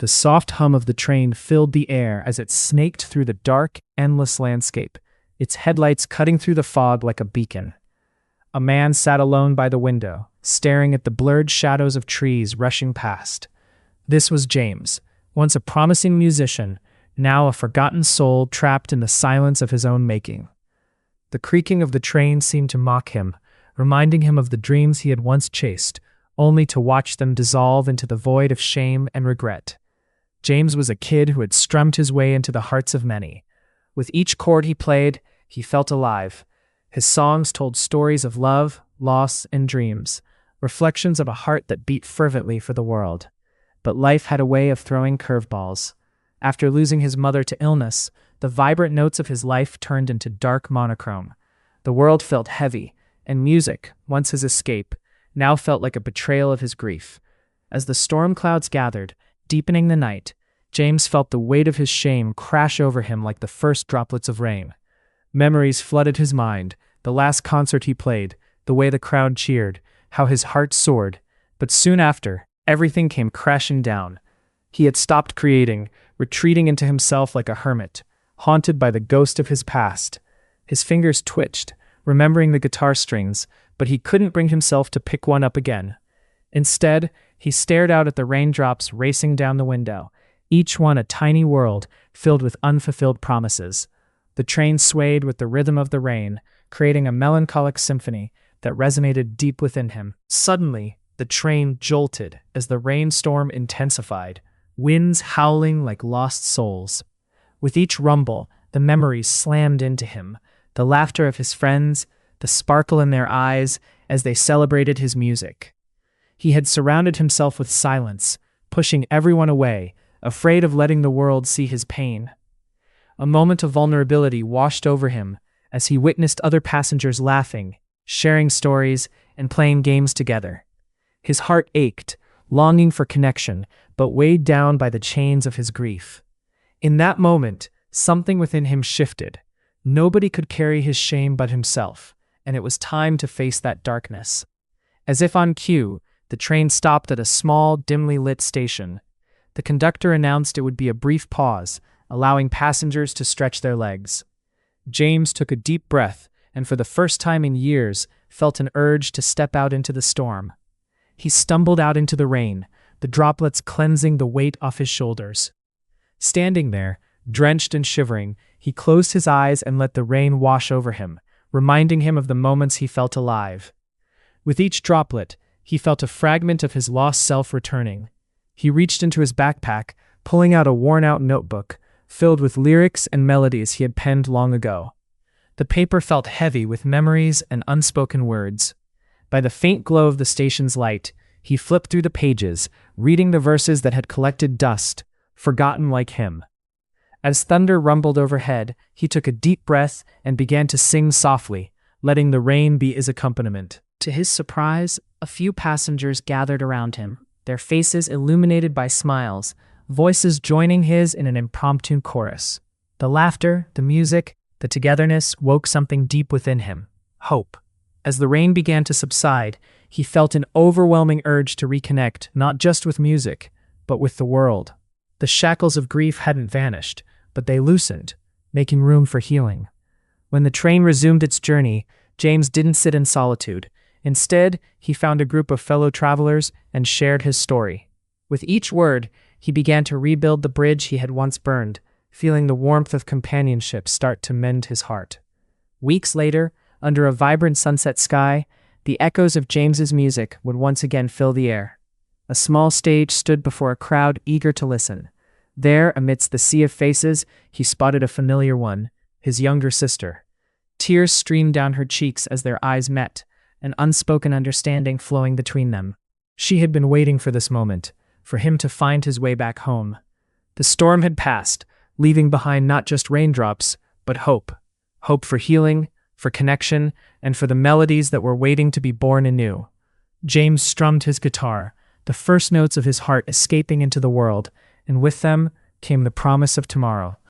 The soft hum of the train filled the air as it snaked through the dark, endless landscape, its headlights cutting through the fog like a beacon. A man sat alone by the window, staring at the blurred shadows of trees rushing past. This was James, once a promising musician, now a forgotten soul trapped in the silence of his own making. The creaking of the train seemed to mock him, reminding him of the dreams he had once chased, only to watch them dissolve into the void of shame and regret. James was a kid who had strummed his way into the hearts of many. With each chord he played, he felt alive. His songs told stories of love, loss, and dreams, reflections of a heart that beat fervently for the world. But life had a way of throwing curveballs. After losing his mother to illness, the vibrant notes of his life turned into dark monochrome. The world felt heavy, and music, once his escape, now felt like a betrayal of his grief. As the storm clouds gathered, deepening the night, James felt the weight of his shame crash over him like the first droplets of rain. Memories flooded his mind, the last concert he played, the way the crowd cheered, how his heart soared. But soon after, everything came crashing down. He had stopped creating, retreating into himself like a hermit, haunted by the ghost of his past. His fingers twitched, remembering the guitar strings, but he couldn't bring himself to pick one up again. Instead, he stared out at the raindrops racing down the window, each one a tiny world filled with unfulfilled promises. The train swayed with the rhythm of the rain, creating a melancholic symphony that resonated deep within him. Suddenly, the train jolted as the rainstorm intensified, winds howling like lost souls. With each rumble, the memories slammed into him, the laughter of his friends, the sparkle in their eyes as they celebrated his music. He had surrounded himself with silence, pushing everyone away, afraid of letting the world see his pain. A moment of vulnerability washed over him as he witnessed other passengers laughing, sharing stories, and playing games together. His heart ached, longing for connection, but weighed down by the chains of his grief. In that moment, something within him shifted. Nobody could carry his shame but himself, and it was time to face that darkness. As if on cue, the train stopped at a small, dimly lit station. The conductor announced it would be a brief pause, allowing passengers to stretch their legs. James took a deep breath and for the first time in years felt an urge to step out into the storm. He stumbled out into the rain, the droplets cleansing the weight off his shoulders. Standing there, drenched and shivering, he closed his eyes and let the rain wash over him, reminding him of the moments he felt alive. With each droplet, he felt a fragment of his lost self returning. He reached into his backpack, pulling out a worn-out notebook, filled with lyrics and melodies he had penned long ago. The paper felt heavy with memories and unspoken words. By the faint glow of the station's light, he flipped through the pages, reading the verses that had collected dust, forgotten like him. As thunder rumbled overhead, he took a deep breath and began to sing softly, letting the rain be his accompaniment. To his surprise, a few passengers gathered around him, their faces illuminated by smiles, voices joining his in an impromptu chorus. The laughter, the music, the togetherness woke something deep within him: hope. As the rain began to subside, he felt an overwhelming urge to reconnect not just with music, but with the world. The shackles of grief hadn't vanished, but they loosened, making room for healing. When the train resumed its journey, James didn't sit in solitude. Instead, he found a group of fellow travelers and shared his story. With each word, he began to rebuild the bridge he had once burned, feeling the warmth of companionship start to mend his heart. Weeks later, under a vibrant sunset sky, the echoes of James's music would once again fill the air. A small stage stood before a crowd eager to listen. There, amidst the sea of faces, he spotted a familiar one, his younger sister. Tears streamed down her cheeks as their eyes met, an unspoken understanding flowing between them. She had been waiting for this moment, for him to find his way back home. The storm had passed, leaving behind not just raindrops, but hope. Hope for healing, for connection, and for the melodies that were waiting to be born anew. James strummed his guitar, the first notes of his heart escaping into the world, and with them came the promise of tomorrow.